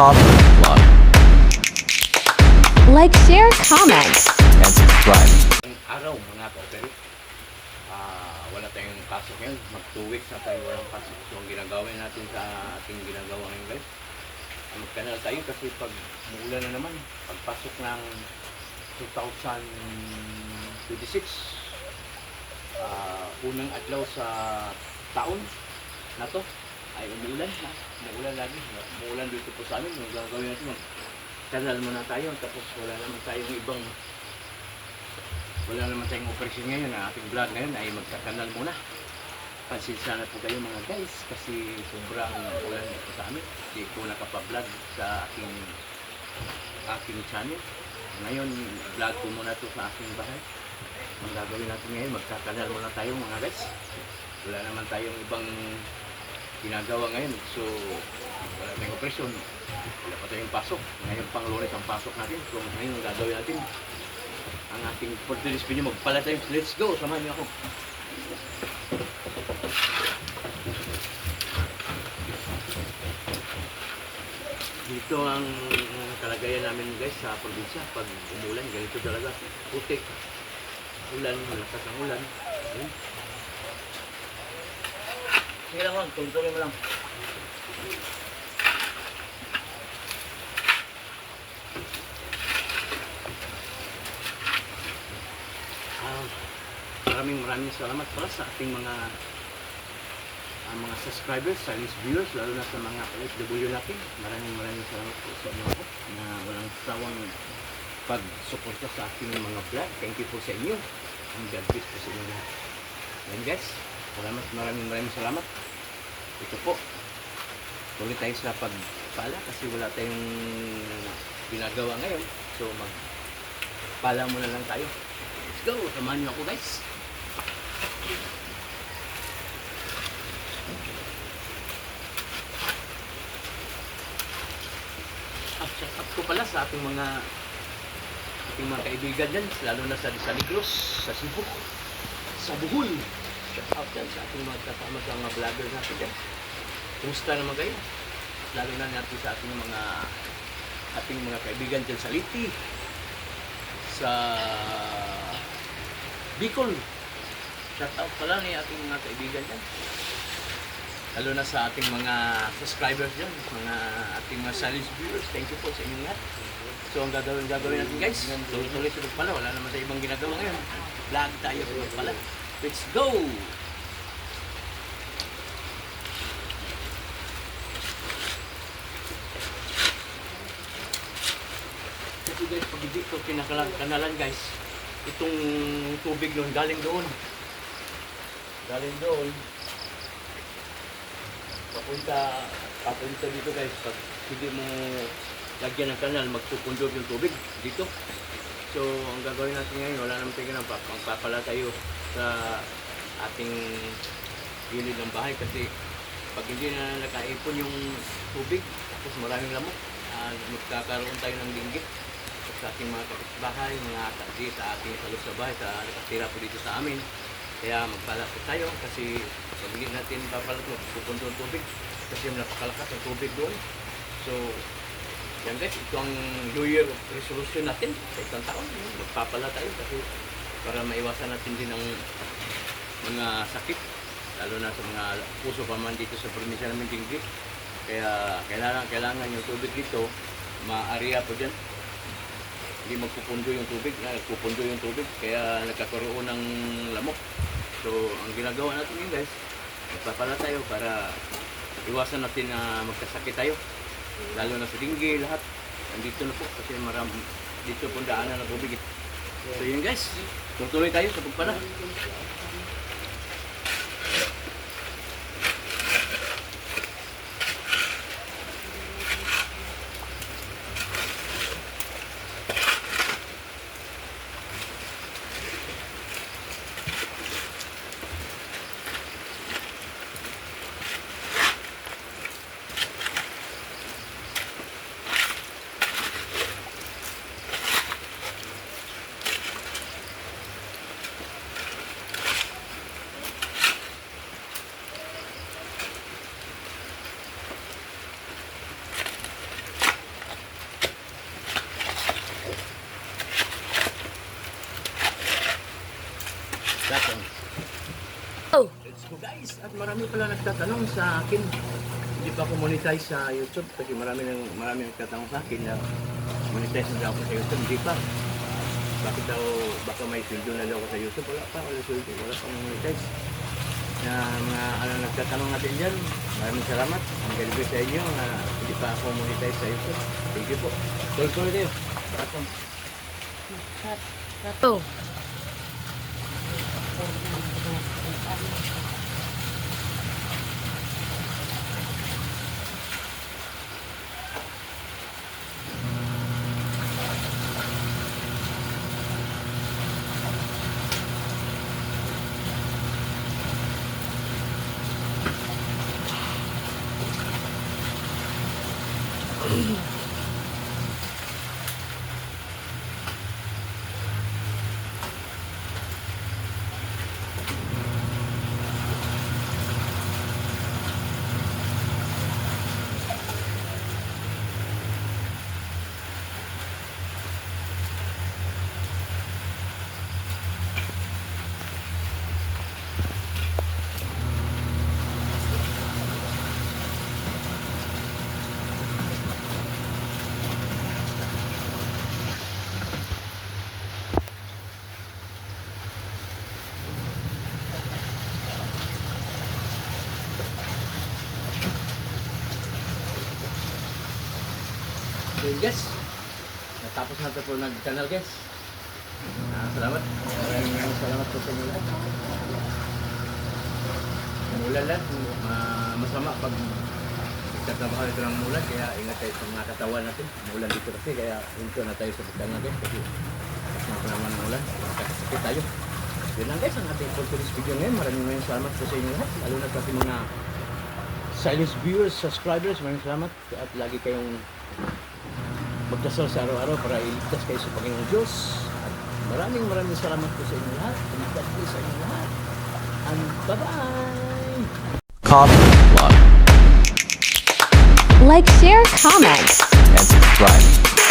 Top Vlog Like, share, comment. and subscribe. Araw mga ka-operi, wala tayong pasok ngayon. Mag 2 weeks na tayo walang pasok. So ang ginagawin natin sa ating ginagawa ngayon guys, magkanal tayo kasi pag muulan na naman, pagpasok ng 2026, unang adlaw sa taon na to ay umuulan na. Umuulan lagi. Umuulan dito po sa amin. Yung gagawin natin, magkanal muna tayo. Tapos wala naman tayong operasyon ngayon. Ang ating vlog ngayon ay magkakanal muna. Pansensya na po kayo mga guys kasi sobrang ulan dito sa amin. Hindi ko nakapablog sa aking channel. Ngayon, vlog ko muna ito sa aking bahay. Ang gagawin natin ngayon, magkakanal muna tayo mga guys. Wala naman tayong ibang ginagawa ngayon. So, wala tayong operasyon. Wala pa tayong pasok. Ngayon pang Lunes ang pasok natin. So, ngayon gagawin natin ang ating for today's video. Magpala tayo. Let's go! Samahan niyo ako. Dito ang kalagayan namin guys sa probinsya. Pag umulan, ganito talaga. Putik. Ulan, malakas ang ulan. Sige lang, tuloy mo lang. Maraming salamat pala sa ating mga subscribers, silent viewers, lalo na sa mga OFW natin. Maraming salamat po sa inyo po na walang sawang pagsuporta sa ating mga vlog. Thank you po sa inyo. Ang God bless po sa inyo lahat. Yan guys, maraming salamat. Ito po, tuloy tayo sa pagpala kasi wala tayong ginagawa ngayon. So magpala muna lang tayo. Let's go, samahan niyo ako guys. Shout out ko pala sa ating mga kaibigan dyan, lalo na sa Negros, sa Cebu, sa Bohol. Shout out dyan sa ating mga kasama sa mga vlogger natin dyan. Kumusta naman kayo? Lalo na natin sa ating mga kaibigan dyan sa Liti, sa Bicol. Shout out pala ni ating mga kaibigan dyan. Lalo na sa ating mga subscribers dyan, ating mga silent viewers. Thank you po sa inyong lahat. So ang gagawin natin guys, tuloy sa pagpala. Wala naman tayong ibang ginagawa ngayon. Vlog tayo sa pagpala. Let's go! Ito guys, pag dito pinakanalan guys, itong tubig nun galing doon. Papunta dito guys. Pag hindi mo lagyan ng kanal, magpupundog yung tubig dito. So ang gagawin natin ngayon, wala naman tayo ganun, magpapala tayo sa ating gilid ng bahay kasi pag hindi na nakaipon yung tubig tapos maraming lamok, magkakaroon tayo ng linggit sa ating mga kapitbahay, mga kasi sa ating salos sa bahay, sa nakatira po dito sa amin. Kaya magpala po tayo kasi pag hindi natin papalat, magpupundo ang tubig kasi napakalakas ang tubig doon. So yan guys, ito ang New Year resolution natin sa isang taon. Magpapala tayo kasi para maiwasan natin din ang mga sakit, lalo na sa mga puso pa man dito sa probinsya namin Tinggi. Kaya kailangan yung tubig dito, ma-area po dyan. Hindi magpupundo yung tubig, nagpupundo yung tubig, kaya nagkakaroon ng lamok. So ang ginagawa natin yun guys, magpapala tayo para iwasan natin na magkasakit tayo. Lalo na sa Tinggi, lahat nandito na po kasi dito po daanan na tubig. So yun guys, tutuloy tayo sa pagpala. At marami pala nagtatanong sa akin, hindi pa ako monetize sa YouTube kasi marami nagtatanong sa akin na monetize na daw ako sa YouTube. Hindi pa. Bakit daw, baka may sweldo na daw ako sa YouTube? Wala pa, wala sweldo, wala pang monetize. Na mga nagtatanong natin dyan, maraming salamat. Ang galibay sa inyo na hindi pa ako monetize sa YouTube. Thank you po. Tuloy tayo. Bakit? Ito. So guys, natapos na ito po nag-channel guys. Salamat. Maraming salamat po sa inyo lahat. Umulan lang. Masama pag nagtatrabaho ito ng umulan. Kaya ingat tayo sa mga katawan natin. Umulan dito kasi kaya hinto na tayo sa pagkana guys. Kasi mas naman ng ulan. Makakasakit tayo. Yun lang guys ang ating for today's video ngayon. Maraming salamat po sa inyo lahat. Lalo na sa ating mga silent viewers, subscribers. Maraming salamat. At lagi kayong magdasal sa araw-araw para iligtas kayo sa Panginoong Diyos. At maraming salamat po sa inyo lahat. Iligtas po sa inyo lahat. And bye-bye! Coffee Vlog. Like, share, comment. And subscribe.